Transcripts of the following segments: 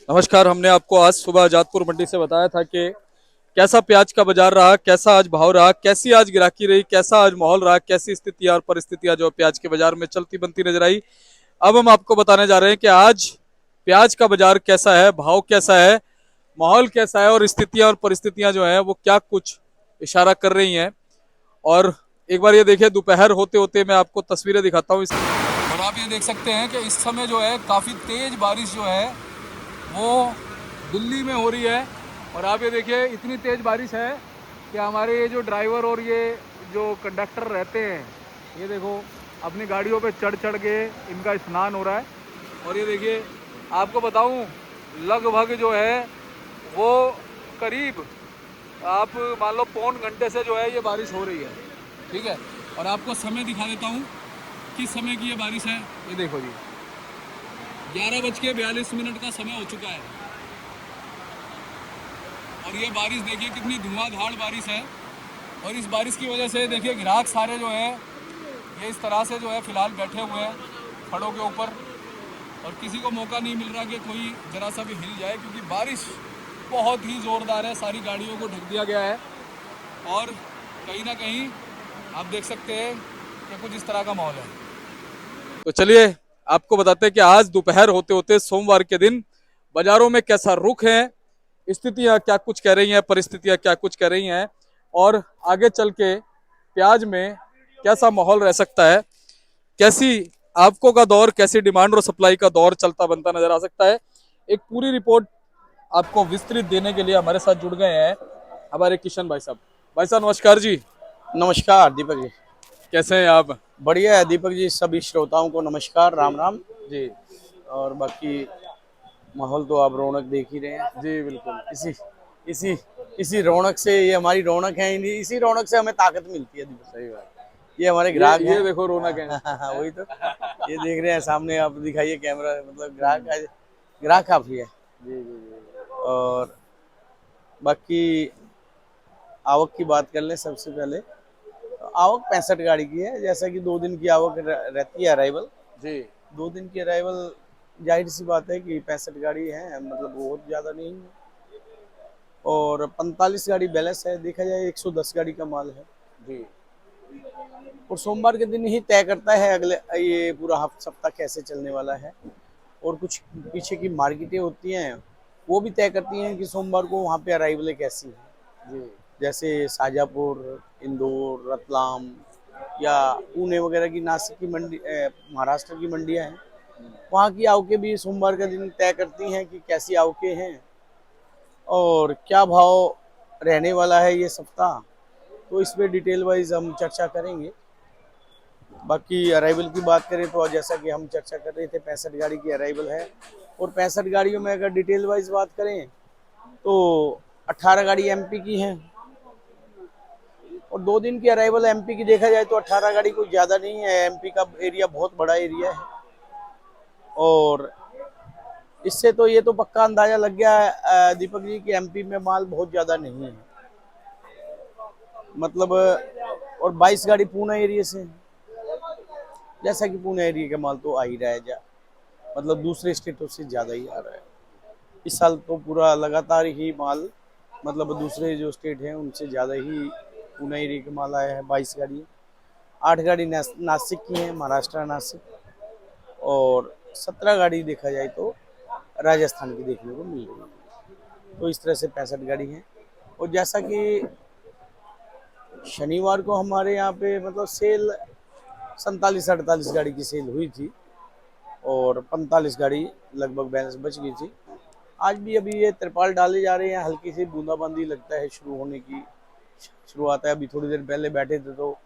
नमस्कार। हमने आपको आज सुबह जातपुर मंडी से बताया था कि कैसा प्याज का बाजार रहा, कैसा आज भाव रहा, कैसी आज गिराकी रही, कैसा आज माहौल रहा, कैसी स्थितियां और परिस्थितियां जो प्याज के बाजार में चलती बनती नजर आई। अब हम आपको बताने जा रहे हैं कि आज प्याज का बाजार कैसा है, भाव कैसा है, माहौल कैसा है और स्थितियां और परिस्थितियां जो है वो क्या कुछ इशारा कर रही हैं। और एक बार ये देखिए, दोपहर होते होते मैं आपको तस्वीरें दिखाता हूँ। और आप ये देख सकते हैं कि इस समय जो है काफी तेज बारिश जो है वो दिल्ली में हो रही है। और आप ये देखिए, इतनी तेज़ बारिश है कि हमारे ये जो ड्राइवर और ये जो कंडक्टर रहते हैं, ये देखो अपनी गाड़ियों पे चढ़ चढ़ के इनका स्नान हो रहा है। और ये देखिए, आपको बताऊं, लगभग जो है वो करीब आप मान लो पौन घंटे से जो है ये बारिश हो रही है। ठीक है, और आपको समय दिखा देता हूँ किस समय की ये बारिश है। ये देखो जी, 11:42 का समय हो चुका है और ये बारिश देखिए कितनी धुआंधार बारिश है। और इस बारिश की वजह से देखिए ग्राहक सारे जो है ये इस तरह से जो है फिलहाल बैठे हुए हैं खड़ों के ऊपर, और किसी को मौका नहीं मिल रहा कि कोई जरा सा भी हिल जाए, क्योंकि बारिश बहुत ही ज़ोरदार है। सारी गाड़ियों को ढक दिया गया है और कहीं ना कहीं आप देख सकते हैं कि कुछ इस तरह का माहौल है। तो चलिए आपको बताते हैं कि आज दोपहर होते होते सोमवार के दिन बाजारों में कैसा रुख है, स्थितियां क्या कुछ कह रही हैं, परिस्थितियां क्या कुछ कह रही हैं, और आगे चल के प्याज में कैसा माहौल रह सकता है, कैसी आवकों का दौर, कैसी डिमांड और सप्लाई का दौर चलता बनता नजर आ सकता है। एक पूरी रिपोर्ट आपको विस्तृत देने के लिए हमारे साथ जुड़ गए हैं हमारे किशन भाई साहब। भाई साहब नमस्कार जी। नमस्कार दीपक जी। कैसे हैं आप? बढ़िया है दीपक जी, सभी श्रोताओं को नमस्कार, राम राम। जी और बाकी माहौल तो आप रौनक देख ही रहे हैं। जी बिल्कुल। इसी इसी इसी रौनक से, ये हमारी रौनक है, इसी रौनक से हमें ताकत मिलती है दीपक। सही बात। ये हमारे ग्राहक ये हैं। देखो रौनक है। वही तो, ये देख रहे हैं सामने, आप दिखाइए कैमरा, मतलब ग्राहक काफी है। जी जी जी। और बाकी आवक की बात कर लें सबसे पहले, तो आवक 65 गाड़ी की है। जैसा कि 2 दिन की आवक रहती है, अराइवल जी 2 दिन की अराइवल। जाहिर सी बात है कि 65 गाड़ी है, मतलब बहुत ज़्यादा नहीं है। और 45 गाड़ी बैलेंस है, देखा जाए 110 गाड़ी का माल है। जी। और सोमवार के दिन ही तय करता है अगले ये पूरा सप्ताह कैसे चलने वाला है। और कुछ पीछे की मार्केटें होती हैं, वो भी तय करती हैं कि सोमवार को वहाँ पे अराइवलें कैसी हैं। जी जैसे शाजापुर, इंदौर, रतलाम या पुणे वगैरह की, नासिक की मंडी, महाराष्ट्र की मंडियां हैं, वहाँ की आवकें भी सोमवार का दिन तय करती हैं कि कैसी आवकें हैं और क्या भाव रहने वाला है ये सप्ताह। तो इस पे डिटेल वाइज हम चर्चा करेंगे। बाकी अराइवल की बात करें तो जैसा कि हम चर्चा कर रहे थे, 65 गाड़ी की अराइवल है। और 65 गाड़ियों में अगर डिटेल वाइज बात करें तो 18 गाड़ी एमपी की हैं। और 2 दिन की अराइवल एमपी की देखा जाए तो 18 गाड़ी कोई ज़्यादा नहीं है। एमपी का एरिया बहुत बड़ा एरिया है। और इससे तो ये तो पक्का अंदाजा लग गया है दीपक जी कि एमपी में माल बहुत ज़्यादा नहीं है, मतलब। और 22 गाड़ी पुणे एरिया से है। जैसा कि पुणे एरिया का माल तो आ ही रहा है, मतलब दूसरे स्टेटों से ज़्यादा ही आ रहा है। इस साल तो पूरा लगातार ही माल, मतलब दूसरे जो स्टेट हैं उनसे ज़्यादा ही पुणे एरिया का माल आया है। 22 गाड़ी, 8 गाड़ी नासिक की है, महाराष्ट्र नासिक। और 17 गाड़ी देखा जाए तो राजस्थान की देखने को मिल रही है। तो इस तरह से 65 गाड़ी हैं। और जैसा कि शनिवार को हमारे यहाँ पे मतलब सेल 47-48 गाड़ी की सेल हुई थी और 45 गाड़ी लगभग बैलेंस बच गई थी। आज भी अभी ये त्रिपाल डाले जा रहे हैं, हल्की सी बूंदाबांदी लगता है शुरू होने की शुरुआत है। अभी थोड़ी देर पहले बैठे थे तो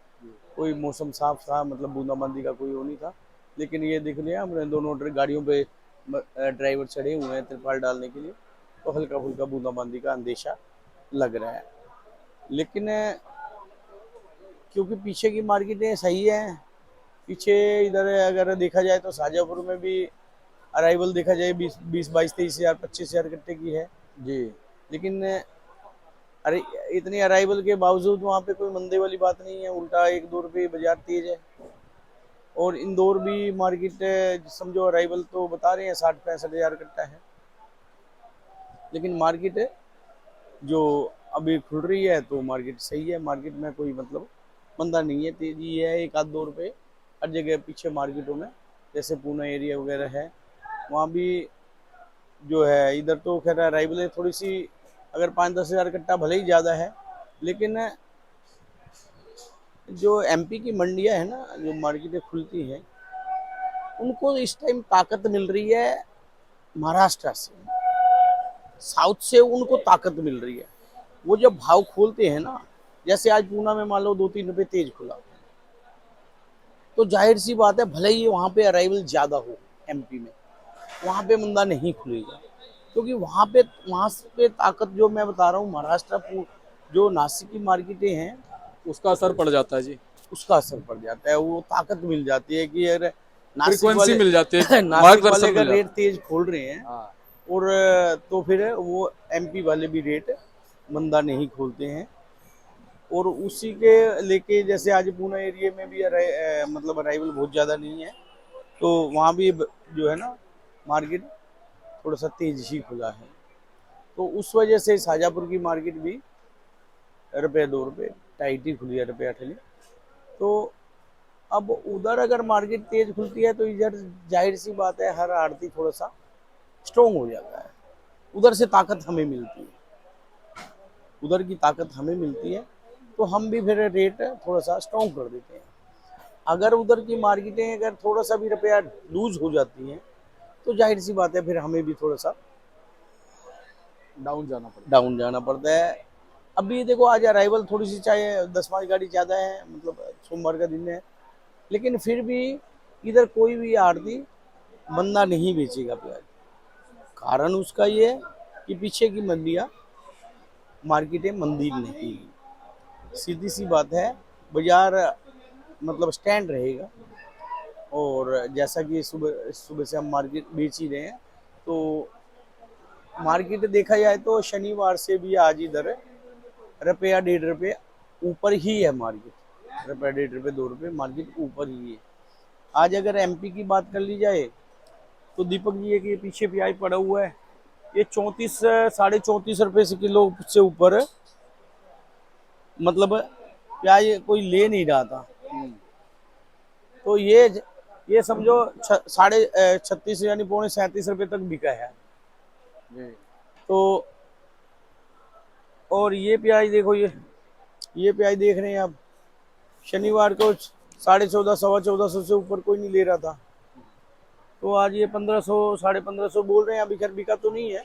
कोई मौसम साफ था, मतलब बूंदाबांदी का कोई वो नहीं था। लेकिन ये देख लिया हमने, दोनों गाड़ियों पे ड्राइवर चढ़े हुए हैं त्रिपाल डालने के लिए, तो हल्का फुल्का बूंदाबांदी का अंदेशा लग रहा है। लेकिन क्योंकि पीछे की मार्केटें सही है, पीछे इधर अगर देखा जाए तो शाजापुर में भी अराइवल देखा जाए 20-22-23 हज़ार 25 हज़ार कट्टे की है। जी लेकिन अरे इतनी अराइवल के बावजूद वहाँ पे कोई मंदे वाली बात नहीं है, उल्टा 1-2 रुपये बाजार तेज है। और इंदौर भी मार्केट समझो अराइवल तो बता रहे हैं 60-65 हज़ार कट्टा है। लेकिन मार्केट जो अभी खुल रही है तो मार्केट सही है, मार्केट में कोई मतलब मंदा नहीं है, तेजी है, एक आध 2 रुपए हर जगह पीछे मार्केटों में, जैसे पुणे एरिया वगैरह है वहाँ भी जो है। इधर तो खैर अराइवल थोड़ी सी, अगर 5-10 हज़ार कट्टा भले ही ज़्यादा है, लेकिन जो एमपी की मंडियां है ना, जो मार्केटें खुलती हैं, उनको इस टाइम ताकत मिल रही है महाराष्ट्र से, साउथ से उनको ताकत मिल रही है। वो जब भाव खोलते हैं ना, जैसे आज पूना में मान लो 2-3 रुपए तेज खुला, तो जाहिर सी बात है भले ही वहां पे अराइवल ज्यादा हो एमपी में, वहां पे मंदा नहीं खुलेगा, क्योंकि वहां पे ताकत जो मैं बता रहा हूँ महाराष्ट्र जो नासिक की मार्केटें हैं, उसका असर पड़ जाता है जी। उसका असर पड़ जाता है, वो ताकत मिल जाती है कि अगर नासिक फ्रीक्वेंसी वाले मिल जाती है, नासिक वाले मार्गदर्शन अगर मिल रेट जाता तेज खोल रहे हैं, है। हाँ। और तो फिर वो एमपी वाले भी रेट मंदा नहीं खोलते हैं। और उसी के लेके जैसे आज पूना एरिया में भी मतलब अराइवल बहुत ज़्यादा नहीं है, तो वहाँ भी जो है ना मार्केट थोड़ा सा तेज ही खुला है, तो उस वजह से शाजापुर की मार्केट भी ₹1-2 टाइट ही खुली है, ₹8 तो अब उधर अगर मार्केट तेज खुलती है तो इधर जाहिर सी बात है हर आड़ती थोड़ा सा स्ट्रोंग हो जाता है, उधर से ताकत हमें मिलती है, उधर की ताकत हमें मिलती है, तो हम भी फिर रेट थोड़ा सा स्ट्रॉन्ग कर देते हैं। अगर उधर की मार्केटें अगर थोड़ा सा भी रुपया लूज हो जाती हैं, तो जाहिर सी बात है फिर हमें भी थोड़ा सा डाउन जाना पड़ता डाउन जाना पड़ता है। अभी देखो आज अराइवल थोड़ी सी चाहे 10 पाँच गाड़ी ज़्यादा है, मतलब सोमवार का दिन है, लेकिन फिर भी इधर कोई भी आड़ती बंदा नहीं बेचेगा प्याज। कारण उसका ये है कि पीछे की मंडियाँ मार्केटें मंदी नहीं, सीधी सी बात है, बाजार मतलब स्टैंड रहेगा। और जैसा कि सुबह सुबह से हम मार्केट बेच ही रहे हैं, तो मार्केट देखा जाए तो शनिवार से भी आज इधर ₹1-1.5 ऊपर ही है मार्केट, ₹1-1.5 ₹2 मार्केट ऊपर ही है। आज अगर एमपी की बात कर ली जाए, तो दीपक जी एक ये पीछे प्याज पड़ा हुआ है, ये 34 ₹34.5 से किलो से ऊपर मतलब प्याज कोई ले नहीं रहा था, है। तो ये समझो 36 यानी ₹35 तक बिका है। जी। तो और ये प्याज देखो, ये प्याज देख रहे हैं आप, शनिवार को 14.5 1400 से ऊपर कोई नहीं ले रहा था, तो आज ये 1500 1550 बोल रहे हैं। अभी खैर बिका तो नहीं है,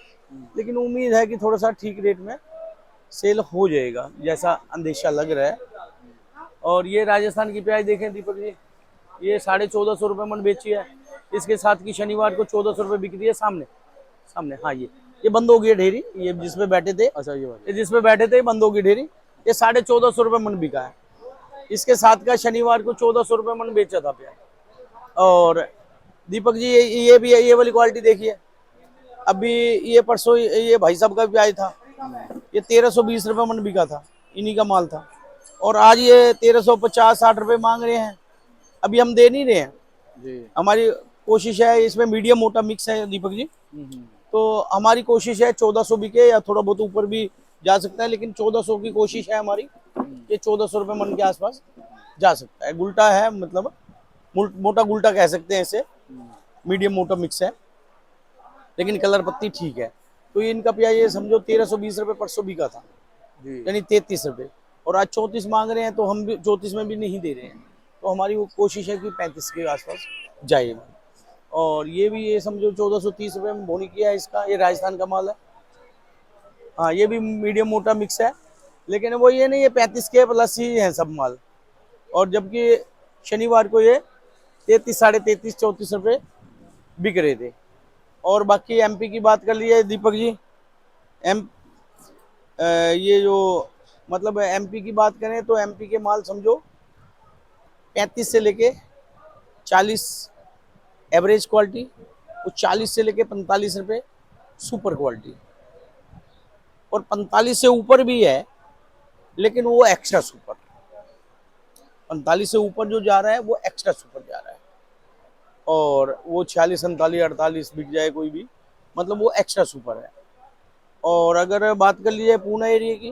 लेकिन उम्मीद है कि थोड़ा सा ठीक रेट में सेल हो जाएगा, जैसा अंदेशा लग रहा है। और ये राजस्थान की प्याज देखें दीपक जी, ये 1450 मन बेची है, इसके साथ की शनिवार को 1400 बिक रही है, सामने सामने। हाँ, ये बंद हो गई है ढेरी, ये जिसपे बैठे थे, अच्छा, ये वाली। ये जिसपे बैठे थे बंद हो गई ढेरी, ये 1450 मन बिका है। इसके साथ का शनिवार को 1400 मन बेचा था प्याज। और दीपक जी ये भी है, ये वाली क्वालिटी देखिए, अभी ये परसों ये भाई साहब का प्याज था, ये 1320 मन बिका था, इन्हीं का माल था, और आज ये 1350-60 मांग रहे हैं। अभी हम दे नहीं रहे हैं, जी। हमारी कोशिश है, इसमें मीडियम मोटा मिक्स है दीपक जी, तो हमारी कोशिश है 1400 बिके, या थोड़ा बहुत ऊपर भी जा सकता है, लेकिन 1400 की कोशिश है हमारी, ये 1400 मन के आसपास जा सकता है। गुल्टा है, मतलब मोटा गुल्टा कह सकते हैं इसे, मीडियम मोटा मिक्स है, लेकिन कलर पत्ती ठीक है। तो ये इनका प्याज ये समझो 1320 परसों बिका था, जी। यानी 33 और आज 34 मांग रहे हैं, तो हम भी 34 में भी नहीं दे रहे हैं, तो हमारी वो कोशिश है कि 35 के आसपास जाएगा। और ये भी ये समझो 1430 में बोनी किया है इसका, ये राजस्थान का माल है। हाँ, ये भी मीडियम मोटा मिक्स है, लेकिन वो ये नहीं, ये 35 के प्लस ही है सब माल। और जबकि शनिवार को ये 33 33.5 ₹34 बिक रहे थे। और बाकी एमपी की बात कर लीजिए दीपक जी, एम ये जो मतलब एमपी की बात करें तो एमपी के माल समझो 35 से लेके 40 एवरेज क्वालिटी, और 40 से लेके ₹45 सुपर क्वालिटी, और 45 से ऊपर भी है, लेकिन वो एक्स्ट्रा सुपर। 45 से ऊपर जो जा रहा है वो एक्स्ट्रा सुपर जा रहा है, और वो 46 47 48 बिक जाए कोई भी, मतलब वो एक्स्ट्रा सुपर है। और अगर बात कर लीजिए पूना एरिया की,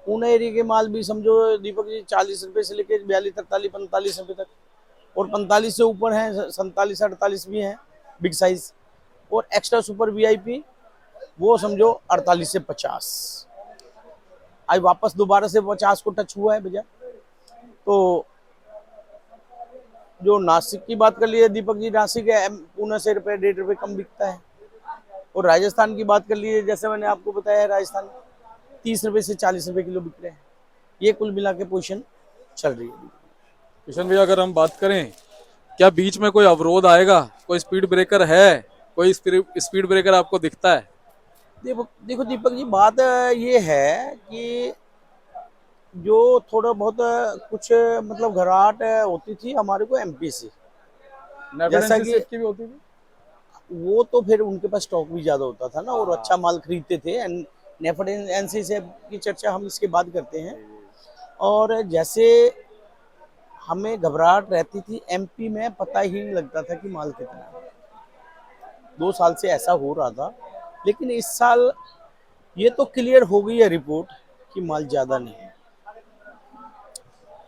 पूना एरिया के माल भी समझो दीपक जी 40 रुपए से लेके 42, 43, 45 रुपए तक, और 45 से ऊपर हैं 47, 48 भी हैं बिग साइज, और एक्स्ट्रा सुपर वीआईपी वो समझो 48 से 50। आज वापस दोबारा से 50 को टच हुआ है भैया। तो जो नासिक की बात कर लिए दीपक जी, नासिक है पूना से रुपए 1.5 रुपए कम बिकता है। और राजस्थान की बात कर लिए, जैसे मैंने आपको बताया है, राजस्थान 30 रुपए से 40 रुपए किलो बिक रहे हैं। ये कुल मिला के पोजीशन चल रही है। किशन भैया, अगर हम बात करें, क्या बीच में कोई अवरोध आएगा, कोई स्पीड ब्रेकर है, कोई स्पीड ब्रेकर आपको दिखता है? देखो देखो दीपक जी, बात ये है कि जो थोड़ा बहुत कुछ मतलब घबराहट होती थी हमारे को एमपी से, जैसा कि की भी होती थी। वो तो फिर उनके पास स्टॉक भी ज्यादा होता था ना, और अच्छा माल खरीदते थे। एंड नेफेड एनसी से की चर्चा हम इसके बाद करते हैं। और जैसे हमें घबराहट रहती थी एमपी में, पता ही नहीं लगता था कि माल कितना है। 2 साल से ऐसा हो रहा था, लेकिन इस साल ये तो क्लियर हो गई है रिपोर्ट कि माल ज्यादा नहीं है।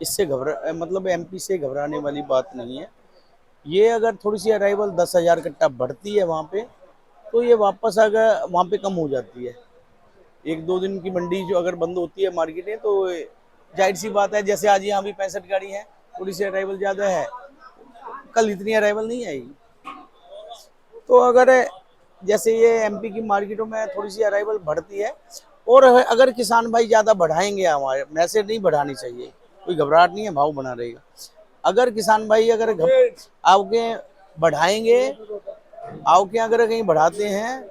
इससे घबरा मतलब एमपी से घबराने वाली बात नहीं है। ये अगर थोड़ी सी अराइवल 10,000 कट्टा बढ़ती है वहाँ पे, तो ये वापस अगर वहाँ पे कम हो जाती है। 1-2 दिन की मंडी जो अगर बंद होती है मार्केटें, तो जाहिर सी बात है, जैसे आज यहाँ भी 65 गाड़ी है, थोड़ी सी अराइवल ज़्यादा है, कल इतनी अराइवल नहीं आएगी। तो अगर जैसे ये एमपी की मार्केटों में थोड़ी सी अराइवल बढ़ती है, और अगर किसान भाई ज़्यादा बढ़ाएंगे, हमारे वैसे नहीं बढ़ानी चाहिए, कोई घबराहट नहीं है, भाव बना रहेगा। अगर किसान भाई अगर आवके बढ़ाएंगे, आवके अगर कहीं बढ़ाते हैं,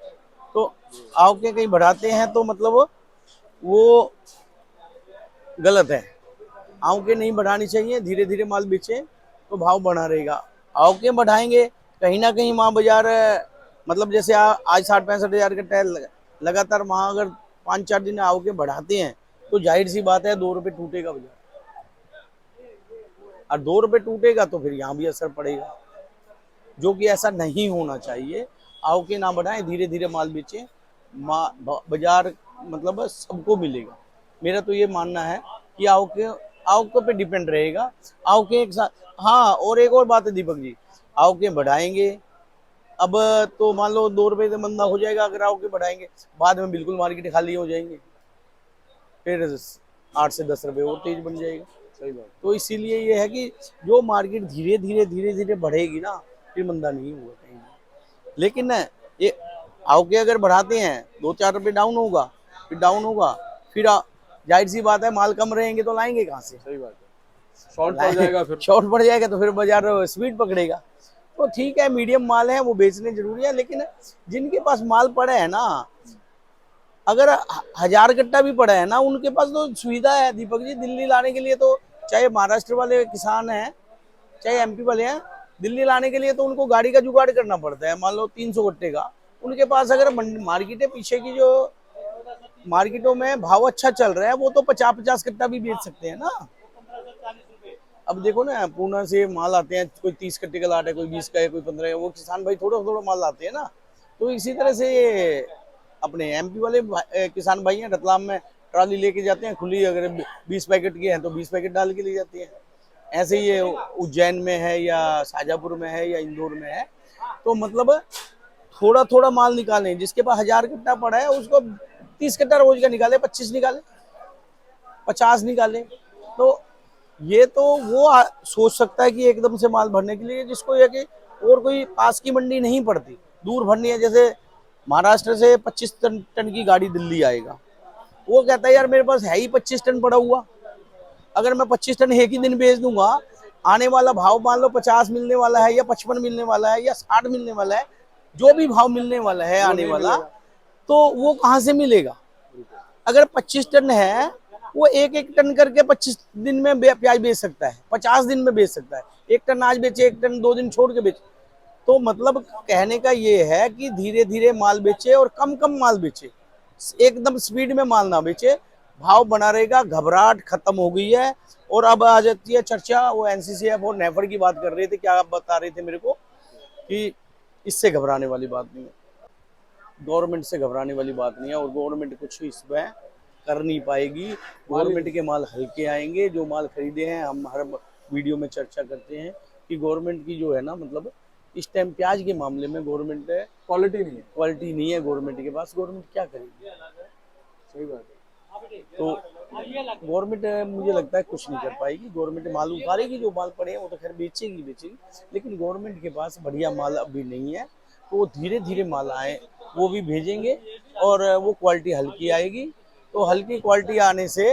तो आवके कहीं बढ़ाते हैं तो मतलब वो गलत है। आवके नहीं बढ़ानी चाहिए, धीरे धीरे माल बेचे तो भाव बढ़ा रहेगा। आवके बढ़ाएंगे कहीं ना कहीं वहाँ बाजार मतलब जैसे आज 60-65 हज़ार का टायर लगातार, वहाँ अगर 5-4 दिन आवके बढ़ाते हैं, तो जाहिर सी बात है 2 रुपए टूटेगा बाजार। और 2 रुपए टूटेगा तो फिर यहाँ भी असर पड़ेगा, जो कि ऐसा नहीं होना चाहिए। आवके ना बढ़ाएं, धीरे धीरे माल बेचें, बाजार मतलब सबको मिलेगा। मेरा तो ये मानना है कि आवके आवकों पे डिपेंड रहेगा। आवके एक साथ, हाँ, और एक और बात है दीपक जी, आवके बढ़ाएंगे अब तो मान लो 2 रुपए से मंदा हो जाएगा, अगर आवके बढ़ाएंगे बाद में बिल्कुल मार्केट खाली हो जाएंगे, फिर 8 से 10 रुपए और तेज बन जाएगा। सही बात। तो इसीलिए ये है कि जो मार्केट धीरे धीरे बढ़ेगी ना, फिर मंदा नहीं होगा कहीं भी। लेकिन ना, ये आवके अगर बढ़ाते हैं, 2-4 रुपए डाउन होगा, फिर डाउन होगा, फिर जाहिर सी बात है माल कम रहेंगे तो लाएंगे कहाँ से? सही बात है, शॉर्ट पड़ जाएगा फिर। शॉर्ट पड़ जाएगा तो फिर बाजार स्पीड पकड़ेगा। तो ठीक है, मीडियम माल है वो बेचने जरूरी है, लेकिन जिनके पास माल पड़ा है ना, अगर 1000 कट्टा भी पड़ा है ना, उनके पास तो सुविधा है दीपक जी, दिल्ली लाने के लिए तो, चाहे महाराष्ट्र वाले किसान हैं चाहे एमपी वाले हैं, दिल्ली लाने के लिए तो उनको गाड़ी का जुगाड़ करना पड़ता है, मान लो 300 कट्टे का। उनके पास अगर मार्केटें पीछे की जो मार्केटों में भाव अच्छा चल रहा है, वो तो 50-50 कट्टा भी बेच सकते हैं ना। अब देखो ना, पूना से माल आते हैं, कोई 30 कट्टे का लाट है, कोई 20 का है, कोई 15 का, वो किसान भाई थोड़ा थोड़ा माल लाते हैं ना। तो इसी तरह से अपने एमपी वाले किसान भाई हैं, रतलाम में ट्राली लेके जाते हैं खुली, अगर 20 पैकेट के हैं तो 20 पैकेट डाल के ले जाते हैं। ऐसे ही ये उज्जैन में है या शाजापुर में है या इंदौर में है, तो मतलब थोड़ा थोड़ा माल निकालें। जिसके पास 1000 कट्टा पड़ा है, उसको 30 कट्टा रोज का निकाले, 25 निकाले, 50 निकाले। तो ये तो वो सोच सकता है कि एकदम से माल भरने के लिए, जिसको ये कि और कोई पास की मंडी नहीं पड़ती, दूर भरनी है। जैसे महाराष्ट्र से 25 टन की गाड़ी दिल्ली आएगा, वो कहता है यार मेरे पास है ही 25 टन पड़ा हुआ, अगर मैं 25 टन एक ही दिन बेच दूंगा, आने वाला भाव मान लो 50 मिलने वाला है या 55 मिलने वाला है या 60 मिलने वाला है, जो भी भाव मिलने वाला है आने वाला, तो वो कहाँ से मिलेगा? अगर 25 टन है, वो एक एक टन करके 25 दिन में प्याज बेच सकता है, 50 दिन में बेच सकता है। 1 टन आज बेचे, 1 टन 2 दिन छोड़ के बेचे। तो मतलब कहने का ये है कि धीरे धीरे माल बेचे और कम कम माल बेचे, एकदम स्पीड में माल ना बेचे, भाव बना रहेगा। घबराहट खत्म हो गई है। और अब आ जाती है चर्चा, वो एनसीसीएफ और नेफेड की बात कर रहे थे, क्या आप बता रहे थे मेरे को कि इससे घबराने वाली बात नहीं है। गवर्नमेंट से घबराने वाली बात नहीं है, और गवर्नमेंट कुछ इसमें कर नहीं पाएगी। गवर्नमेंट के माल हल्के आएंगे। जो माल खरीदे हैं, हम हर वीडियो में चर्चा करते हैं कि गवर्नमेंट की जो है ना, मतलब इस टाइम प्याज के मामले में गवर्नमेंट क्वालिटी नहीं है गवर्नमेंट के पास। गवर्नमेंट क्या करेगी? सही बात है। तो गवर्नमेंट मुझे लगता है कुछ नहीं कर पाएगी। गवर्नमेंट माल उतारेगी, जो माल पड़े हैं वो तो खैर बेचेगी, लेकिन गवर्नमेंट के पास बढ़िया माल अभी नहीं है। तो वो धीरे धीरे माल आए, वो भी भेजेंगे, और वो क्वालिटी हल्की आएगी। तो हल्की क्वालिटी आने से,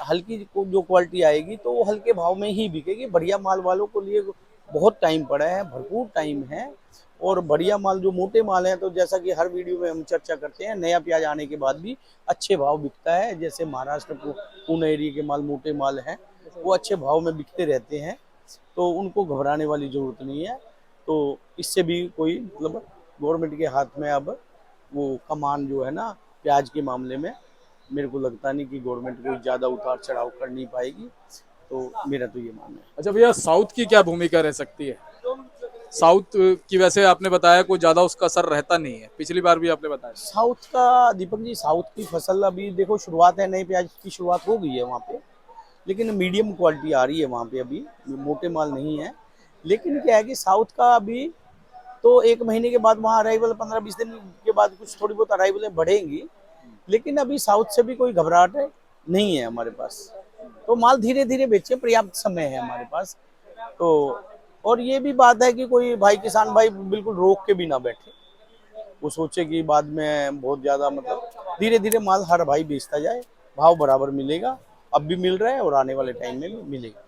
हल्की जो क्वालिटी आएगी तो वो हल्के भाव में ही बिकेगी। बढ़िया माल वालों को लिए बहुत टाइम पड़ा है, भरपूर टाइम है। और बढ़िया माल जो मोटे माल हैं, तो जैसा कि हर वीडियो में हम चर्चा करते हैं, नया प्याज आने के बाद भी अच्छे भाव बिकता है। जैसे महाराष्ट्र को पुणे एरिया के माल, मोटे माल हैं, वो अच्छे भाव में बिकते रहते हैं। तो उनको घबराने वाली जरूरत नहीं है। तो इससे भी कोई मतलब गवर्नमेंट के हाथ में अब वो कमान जो है ना, प्याज के मामले में मेरे को लगता नहीं कि गवर्नमेंट कोई ज़्यादा उतार चढ़ाव कर नहीं पाएगी। तो मेरा तो ये मानना है। अच्छा भैया, साउथ की क्या भूमिका रह सकती है? साउथ की वैसे आपने बताया कोई ज्यादा उसका असर रहता नहीं है, पिछली बार भी आपने बताया। साउथ का, दीपक जी, साउथ की फसल अभी देखो शुरुआत है, नए प्याज की शुरुआत हो गई है वहाँ पे, लेकिन मीडियम क्वालिटी आ रही है वहाँ पे, अभी मोटे माल नहीं है। लेकिन क्या है कि साउथ का अभी तो 1 महीने के बाद वहाँ अराइवल, 15-20 दिन के बाद कुछ थोड़ी बहुत अराइवलें बढ़ेंगी, लेकिन अभी साउथ से भी कोई घबराहट नहीं है हमारे पास। तो माल धीरे धीरे बेचे, पर्याप्त समय है हमारे पास। तो और ये भी बात है कि कोई भाई, किसान भाई बिल्कुल रोक के भी ना बैठे, वो सोचे कि बाद में बहुत ज्यादा, मतलब धीरे धीरे माल हर भाई बेचता जाए, भाव बराबर मिलेगा। अब भी मिल रहा है और आने वाले टाइम में भी मिलेगा।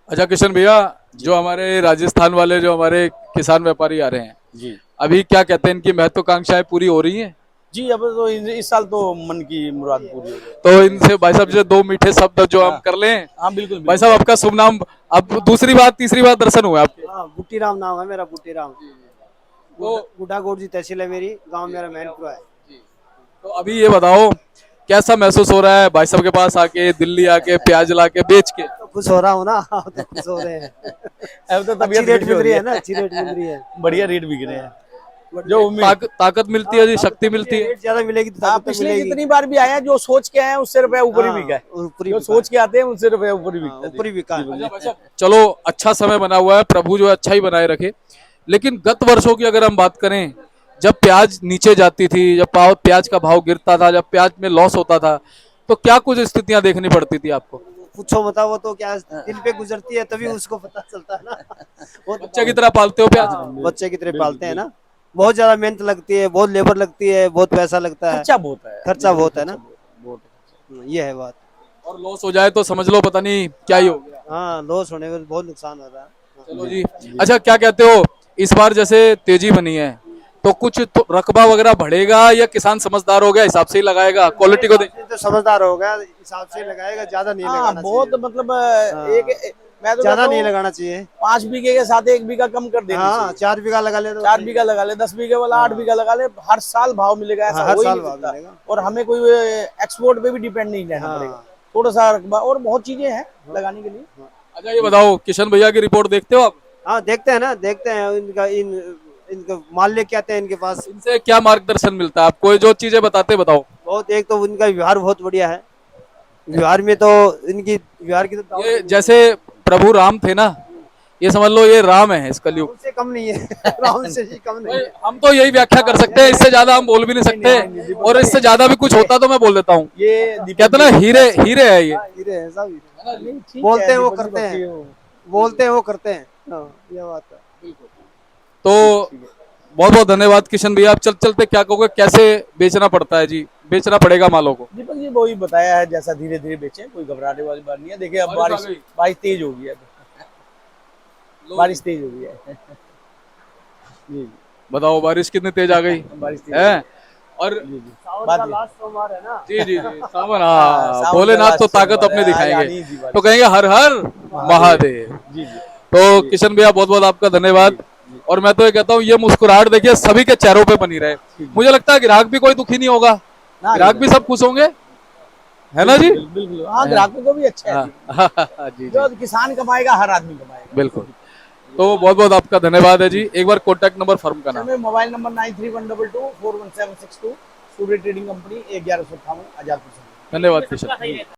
अच्छा किशन भैया, जो हमारे राजस्थान वाले जो हमारे किसान व्यापारी आ रहे हैं, जी अभी क्या कहते हैं, इनकी महत्वाकांक्षाएं पूरी हो रही हैं? जी, अब तो इस साल तो मन की मुराद पूरी हो गई। तो इनसे भाई साहब जो 2 मीठे शब्द जो हम कर लें। हाँ बिल्कुल भाई बिल्कुल। साहब आपका शुभ नाम? अब दूसरी बार तीसरी बार दर्शन हुए आपके? हाँ, बुट्टी राम नाम है मेरा, बुट्टी राम। तो गुड्डागोड़ जी तहसील है मेरी, गांव मेरा मैनपुरा है। तो अभी ये बताओ, कैसा महसूस हो रहा है भाई साहब के पास आके, दिल्ली आके प्याज ला के बेच के? तो खुश हो रहा हूँ ना। तो खुश हो रहे हैं। अब तो अच्छी तबीयत रेट खुश मिल हो रही है ना, अच्छी रेट मिल रही है। बढ़िया रेट बिक रहे हैं। जो उम्मीद, ताकत मिलती है जी, शक्ति मिलती है। रेट ज्यादा मिलेगी तो हाँ, ताकत तो पिछले मिलेगी। जितनी बार भी आया, जो सोच के आए उससे रुपया ऊपर ही हाँ, बिका है। ऊपर ही जो बिका सोच है। के आते हैं उससे रुपया ऊपर ही हाँ, बिकता है। ऊपर ही बिका है। चलो, अच्छा समय बना हुआ है, प्रभु जो है अच्छा ही बनाए रखे। लेकिन गत वर्षों की अगर हम बात करें, जब प्याज नीचे जाती थी, जब प्याज का भाव गिरता था, जब प्याज में लॉस होता था, तो क्या कुछ स्थितियां देखनी पड़ती थी आपको? पूछो मता, वो तो क्या दिल पे गुजरती है तभी उसको पता चलता है ना। वो तो बच्चे की तरह पालते हो प्याज? हाँ, बच्चे की तरह पालते हैं ना। बहुत ज्यादा मेहनत लगती है, बहुत लेबर लगती है, बहुत पैसा लगता है, खर्चा बहुत है, खर्चा बहुत है ना। बहुत। ये है बात। और लॉस हो जाए तो समझ लो पता नहीं क्या ही हो गया। हाँ, लॉस होने में बहुत नुकसान हो रहा है। चलो जी। अच्छा, क्या कहते हो, इस बार जैसे तेजी बनी है, तो कुछ तो रकबा वगैरह बढ़ेगा, या किसान समझदार हो गया, हिसाब से ही लगाएगा, क्वालिटी को देख? तो समझदार हो गया, हिसाब से लगाएगा, ज्यादा नहीं हाँ, लगाना बहुत चाहिए। मतलब हाँ, मैं तो ज्यादा कहता नहीं हूँ, लगाना चाहिए। 5 बीघे के साथ 1 बीघा कम कर देना हाँ, चाहिए। 4 बीघा लगा ले तो 4 बीघा लगा ले, 10 बीघे वाला 8 बीघा लगा ले, हर साल भाव मिलेगा, ऐसा हाँ, हर हो ही साल नहीं भाव सकता। मिलेगा। और हमें कोई एक्सपोर्ट पे भी डिपेंड नहीं रहना हाँ। पड़ेगा। थोड़ा सा रकबा, और बहुत चीजें हैं लगाने के लिए। अच्छा ये बताओ, किशन भैया की रिपोर्ट देखते हो आप? हाँ, देखते हैं ना, देखते हैं इनका माल लेके आते हैं इनके पास। इनसे क्या मार्गदर्शन मिलता है आपको? जो चीजें बताते बताओ। बहुत, एक तो उनका व्यवहार बहुत बढ़िया है। व्यवहार में तो इनकी व्यवहार की तो ये जैसे प्रभु राम थे ना, ये समझ लो ये राम है इस कलयुग। उनसे कम नहीं है। राम से ही कम नहीं है। हम तो यही व्याख्या कर सकते हैं, इससे ज्यादा हम बोल भी नहीं सकते, और इससे ज्यादा भी कुछ होता तो मैं बोल देता हूँ। ये कहते ना, हीरे हीरे है ये। हीरे हैं, सब हीरे हैं। नहीं, ठीक बोलते है, हैं वो दीपक जी, करते हैं। बाकी वो- बोलते हैं वो करते हैं। हाँ, ये बात है। तो बहुत बहुत धन्यवाद किशन भैया। आप चलते क्या कहोगे, कैसे बेचना पड़ता है जी, बेचना पड़ेगा मालों को? दीपक जी वही बताया है, जैसा धीरे धीरे बेचें, कोई घबराने वाली बात नहीं है। देखिए अब बारिश आ बारिश गई। बारिश तेज हो गई है, बारिश तेज हो गई है। जी बताओ, बारिश कितनी तेज आ गई बारिश तेज है। और जी जी सावन बात का ये- लास्ट सोमवार है ना। जी जी जी, सावन, हाँ, हाँ, सावन भोलेनाथ का तो लास्ट ताकत सोमवार अपने है, दिखाएंगे, आनी जी बारिश। तो कहेंगे हर हर महादेव। जी जी तो किशन भैया बहुत बहुत आपका धन्यवाद। और मैं तो ये कहता हूँ, ये मुस्कुराहट देखिए सभी के चेहरों पे बनी रहे। मुझे लगता है ग्राहक भी कोई दुखी नहीं होगा, ना, ग्राहक भी सब खुश होंगे, है ना जी? बिल्कुल। हाँ, ग्राहकों को भी अच्छा है। हाँ, जी जो जी, किसान कमाएगा, हर आदमी कमाएगा। बिल्कुल। तो बहुत बहुत आपका धन्यवाद है जी। एक बार कॉन्टैक्ट नंबर फर्म का नाम। में मोबाइल नंबर 9312241762, सूर्य ट्रेडिंग कंपनी 1158 आजादपुर से। धन्यवाद किशन।